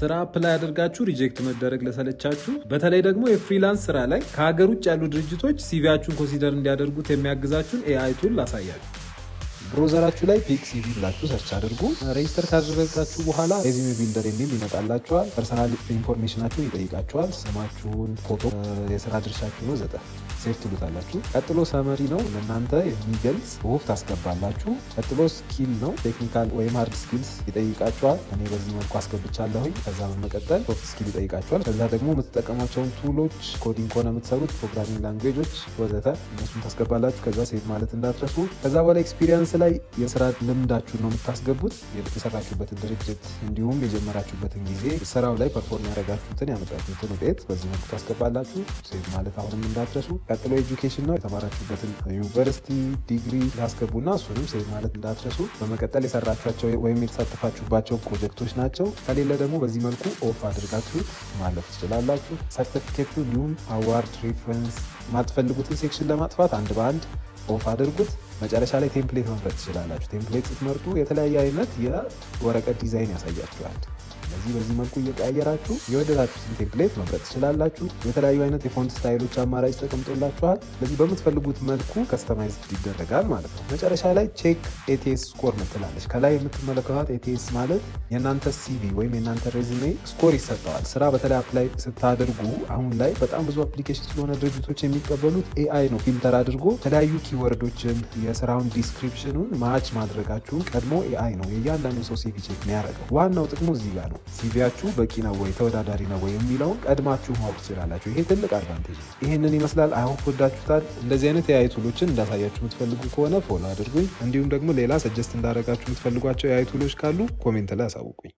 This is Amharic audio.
ስራ አፕላይ አድርጋችሁ ሪጀክት መደረግ ለሰለቻችሁ፣ በተለይ ደግሞ የፍሪላንስ ስራ ላይ ከሀገር ውጭ ያሉ ድርጅቶች ሲቪያችሁን ኮንሲደር እንዲያደርጉት የሚያግዛችሁን ኤአይ ቱል ላሳያችሁ። ብሮዘራችሁ ላይ ፒክ ሲቪ ብላችሁ ሰርች አድርጉ። ሬጅስተር ካደረጋችሁ በኋላ ሬዚሜ ቢልደር የሚል ይመጣላችኋል። ፐርሰናል ኢንፎርሜሽናችሁን ይጠይቃችኋል። ስማችሁን፣ ፎቶ፣ የስራ ድርሻችሁን ወዘተ ሴፍ ትሉታላችሁ። ቀጥሎ ሰመሪ ነው፣ ለእናንተ የሚገልጽ ጽሁፍ ታስገባላችሁ። ቀጥሎ ስኪል ነው፣ ቴክኒካል ወይም ሃርድ ስኪልስ ይጠይቃችኋል። እኔ በዚህ መልኩ አስገብቻለሁኝ። ከዛ በመቀጠል ሶፍት ስኪል ይጠይቃችኋል። ከዛ ደግሞ የምትጠቀሟቸውን ቱሎች፣ ኮዲንግ ከሆነ የምትሰሩት ፕሮግራሚንግ ላንጉዌጆች ወዘተ እነሱን ታስገባላችሁ። ከዛ ሴቭ ማለት እንዳትረሱ። ከዛ በኋላ ኤክስፒሪየንስ ላይ የስራ ልምዳችሁን ነው የምታስገቡት፣ የሰራችሁበትን ድርጅት እንዲሁም የጀመራችሁበትን ጊዜ፣ ስራው ላይ ፐርፎርም ያደረጋችሁትን ያመጣችሁትን ውጤት በዚህ መልኩ ታስገባላችሁ። ሴቭ ማለት አሁንም እንዳትረሱ። ቀጥሎ ኤጁኬሽን ነው፣ የተማራችሁበትን ዩኒቨርሲቲ ዲግሪ ታስገቡና እሱንም ሴቭ ማለት እንዳትረሱ። በመቀጠል የሰራችኋቸው ወይም የተሳተፋችሁባቸው ፕሮጀክቶች ናቸው። ከሌለ ደግሞ በዚህ መልኩ ኦፍ አድርጋችሁ ማለፍ ትችላላችሁ። ሰርቲፊኬቱ እንዲሁም አዋርድ ሪፈረንስ ማትፈልጉትን ሴክሽን ለማጥፋት አንድ በአንድ ኦፍ አድርጉት። መጨረሻ ላይ ቴምፕሌት መምረጥ ትችላላችሁ። ቴምፕሌት ስትመርጡ የተለያየ አይነት የወረቀት ዲዛይን ያሳያችኋል። ስለዚህ በዚህ መልኩ እየቀያየራችሁ የወደዳችሁትን ቴምፕሌት መምረጥ ትችላላችሁ። የተለያዩ አይነት የፎንት ስታይሎች አማራጭ ተቀምጦላችኋል። ስለዚህ በምትፈልጉት መልኩ ከስተማይዝ ይደረጋል ማለት ነው። መጨረሻ ላይ ቼክ ኤቲኤስ ስኮር ምትላለች። ከላይ የምትመለከቷት ኤቲኤስ ማለት የእናንተ ሲቪ ወይም የእናንተ ሬዝሜ ስኮር ይሰጠዋል። ስራ በተለይ አፕላይ ስታደርጉ አሁን ላይ በጣም ብዙ አፕሊኬሽን ስለሆነ ድርጅቶች የሚቀበሉት ኤአይ ነው ፊልተር አድርጎ የተለያዩ ኪወርዶችን የስራውን ዲስክሪፕሽኑን ማች ማድረጋችሁን ቀድሞ ኤአይ ነው የእያንዳንዱ ሰው ሲቪ ቼክ የሚያደርገው። ዋናው ጥቅሙ እዚህ ጋር ነው። ሲቪያችሁ በቂ ነው ወይ ተወዳዳሪ ነው ወይ የሚለውን ቀድማችሁ ማወቅ ትችላላችሁ። ይሄ ትልቅ አድቫንቴጅ ነው። ይህንን ይመስላል። አይሆፕ ወዳችሁታል። እንደዚህ አይነት የአይ ቱሎችን እንዳሳያችሁ የምትፈልጉ ከሆነ ፎሎ አድርጉኝ። እንዲሁም ደግሞ ሌላ ሰጀስት እንዳደረጋችሁ የምትፈልጓቸው የአይ ቱሎች ካሉ ኮሜንት ላይ አሳውቁኝ።